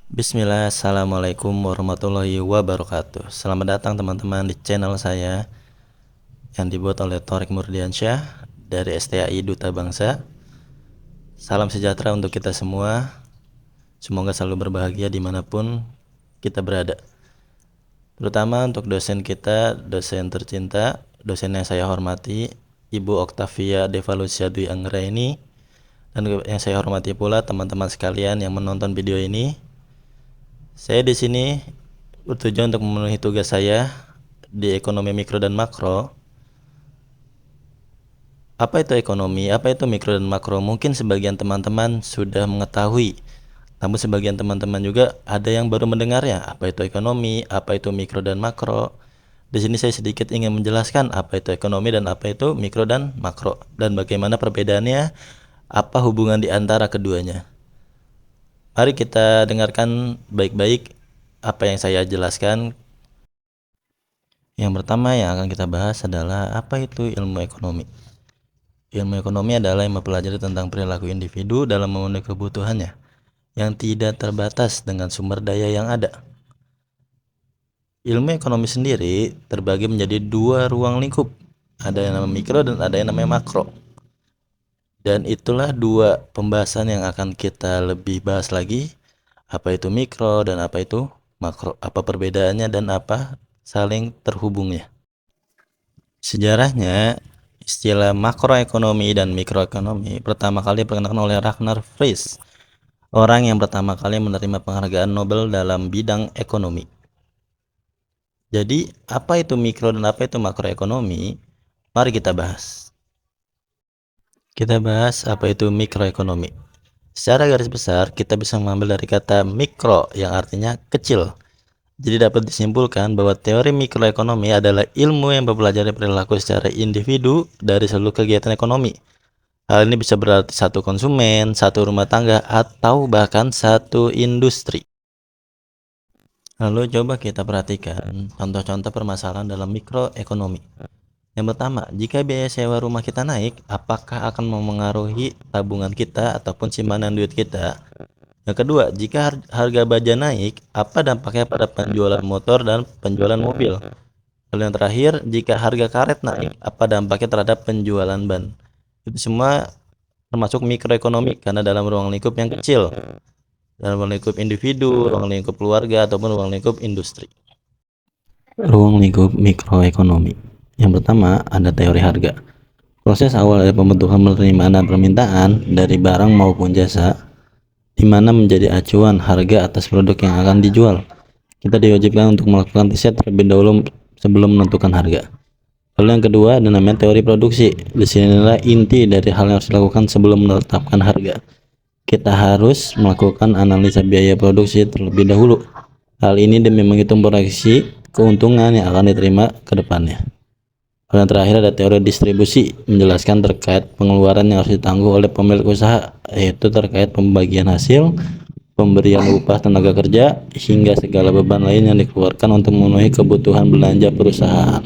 Bismillah, Assalamualaikum warahmatullahi wabarakatuh. Selamat datang teman-teman di channel saya yang dibuat oleh Torik Murdiansyah dari STAI Duta Bangsa. Salam sejahtera untuk kita semua. Semoga selalu berbahagia dimanapun kita berada. Terutama untuk dosen kita, dosen tercinta, dosen yang saya hormati, Ibu Oktavia Devalusia Dwi Anggraini, dan yang saya hormati pula teman-teman sekalian yang menonton video ini. Saya di sini bertujuan untuk memenuhi tugas saya di ekonomi mikro dan makro. Apa itu ekonomi? Apa itu mikro dan makro? Mungkin sebagian teman-teman sudah mengetahui, namun sebagian teman-teman juga ada yang baru mendengarnya. Apa itu ekonomi? Apa itu mikro dan makro? Di sini saya sedikit ingin menjelaskan apa itu ekonomi dan apa itu mikro dan makro, dan bagaimana perbedaannya, apa hubungan di antara keduanya. Mari kita dengarkan baik-baik apa yang saya jelaskan. Yang pertama yang akan kita bahas adalah apa itu ilmu ekonomi. Ilmu ekonomi adalah yang mempelajari tentang perilaku individu dalam memenuhi kebutuhannya yang tidak terbatas dengan sumber daya yang ada. Ilmu ekonomi sendiri terbagi menjadi dua ruang lingkup. Ada yang namanya mikro dan ada yang namanya makro. Dan itulah dua pembahasan yang akan kita lebih bahas lagi. Apa itu mikro dan apa itu makro. Apa perbedaannya dan apa saling terhubungnya. Sejarahnya, istilah makroekonomi dan mikroekonomi pertama kali diperkenalkan oleh Ragnar Frisch, orang yang pertama kali menerima penghargaan Nobel dalam bidang ekonomi. Jadi, apa itu mikro dan apa itu makroekonomi? Mari kita bahas. Kita bahas apa itu mikroekonomi. Secara garis besar, kita bisa mengambil dari kata mikro yang artinya kecil. Jadi dapat disimpulkan bahwa teori mikroekonomi adalah ilmu yang mempelajari perilaku secara individu dari seluruh kegiatan ekonomi. Hal ini bisa berarti satu konsumen, satu rumah tangga, atau bahkan satu industri. Lalu coba kita perhatikan contoh-contoh permasalahan dalam mikroekonomi. Yang pertama, jika biaya sewa rumah kita naik, apakah akan memengaruhi tabungan kita ataupun simpanan duit kita? Yang kedua, jika harga baja naik, apa dampaknya pada penjualan motor dan penjualan mobil? Lalu yang terakhir, jika harga karet naik, apa dampaknya terhadap penjualan ban? Itu semua termasuk mikroekonomi karena dalam ruang lingkup yang kecil, dalam ruang lingkup individu, ruang lingkup keluarga, ataupun ruang lingkup industri. Ruang lingkup mikroekonomi. Yang pertama, ada teori harga. Proses awal dari pembentukan penerimaan dan permintaan dari barang maupun jasa, di mana menjadi acuan harga atas produk yang akan dijual. Kita diwajibkan untuk melakukan riset terlebih dahulu sebelum menentukan harga. Lalu yang kedua ada namanya teori produksi. Di sinilah inti dari hal yang harus dilakukan sebelum menetapkan harga. Kita harus melakukan analisa biaya produksi terlebih dahulu. Hal ini demi menghitung proyeksi keuntungan yang akan diterima ke depannya. Lalu yang terakhir ada teori distribusi, menjelaskan terkait pengeluaran yang harus ditanggung oleh pemilik usaha, yaitu terkait pembagian hasil, pemberian upah tenaga kerja, hingga segala beban lain yang dikeluarkan untuk memenuhi kebutuhan belanja perusahaan.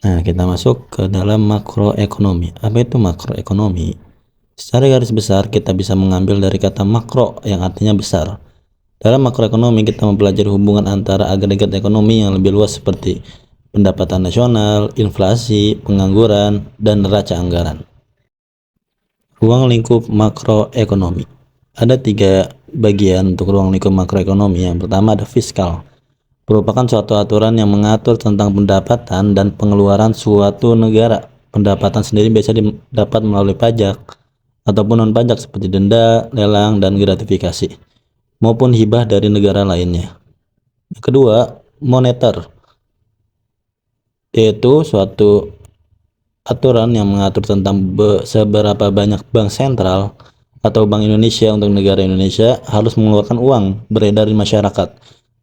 Nah, kita masuk ke dalam makroekonomi. Apa itu makroekonomi? Secara garis besar, kita bisa mengambil dari kata makro yang artinya besar. Dalam makroekonomi, kita mempelajari hubungan antara agregat ekonomi yang lebih luas seperti pendapatan nasional, inflasi, pengangguran, dan neraca anggaran. Ruang lingkup makroekonomi. Ada tiga bagian untuk ruang lingkup makroekonomi. Yang pertama ada fiskal, merupakan suatu aturan yang mengatur tentang pendapatan dan pengeluaran suatu negara. Pendapatan sendiri biasa didapat melalui pajak ataupun non-pajak seperti denda, lelang, dan gratifikasi, maupun hibah dari negara lainnya. Yang kedua, moneter, yaitu suatu aturan yang mengatur tentang seberapa banyak bank sentral atau Bank Indonesia untuk negara Indonesia harus mengeluarkan uang beredar di masyarakat.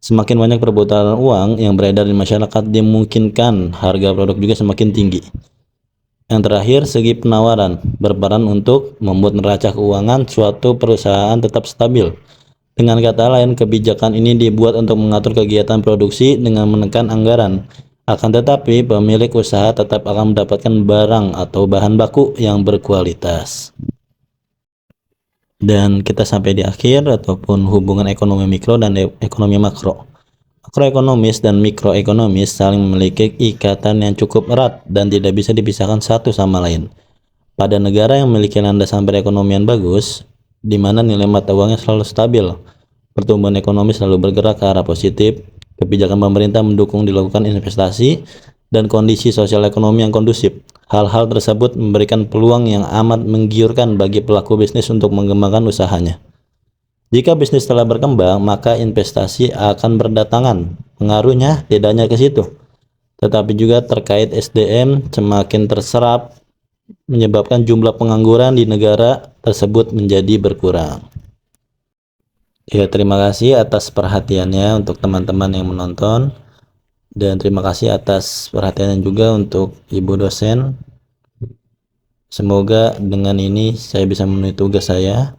Semakin banyak perputaran uang yang beredar di masyarakat, dimungkinkan harga produk juga semakin tinggi. Yang terakhir, segi penawaran berperan untuk membuat neraca keuangan suatu perusahaan tetap stabil. Dengan kata lain, kebijakan ini dibuat untuk mengatur kegiatan produksi dengan menekan anggaran. Akan tetapi, pemilik usaha tetap akan mendapatkan barang atau bahan baku yang berkualitas. Dan kita sampai di akhir ataupun hubungan ekonomi mikro dan ekonomi makro. Makroekonomis dan mikroekonomis saling memiliki ikatan yang cukup erat dan tidak bisa dipisahkan satu sama lain. Pada negara yang memiliki landasan perekonomian bagus, di mana nilai mata uangnya selalu stabil, pertumbuhan ekonomi selalu bergerak ke arah positif, kebijakan pemerintah mendukung dilakukan investasi, dan kondisi sosial ekonomi yang kondusif. Hal-hal tersebut memberikan peluang yang amat menggiurkan bagi pelaku bisnis untuk mengembangkan usahanya. Jika bisnis telah berkembang, maka investasi akan berdatangan. Pengaruhnya tidak hanya ke situ, tetapi juga terkait SDM semakin terserap, menyebabkan jumlah pengangguran di negara tersebut menjadi berkurang. Ya, terima kasih atas perhatiannya untuk teman-teman yang menonton, dan terima kasih atas perhatiannya juga untuk Ibu dosen. Semoga dengan ini saya bisa memenuhi tugas saya,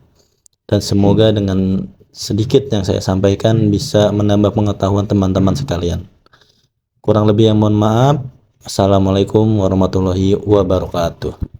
dan semoga dengan sedikit yang saya sampaikan bisa menambah pengetahuan teman-teman sekalian. Kurang lebih yang mohon maaf. Assalamualaikum warahmatullahi wabarakatuh.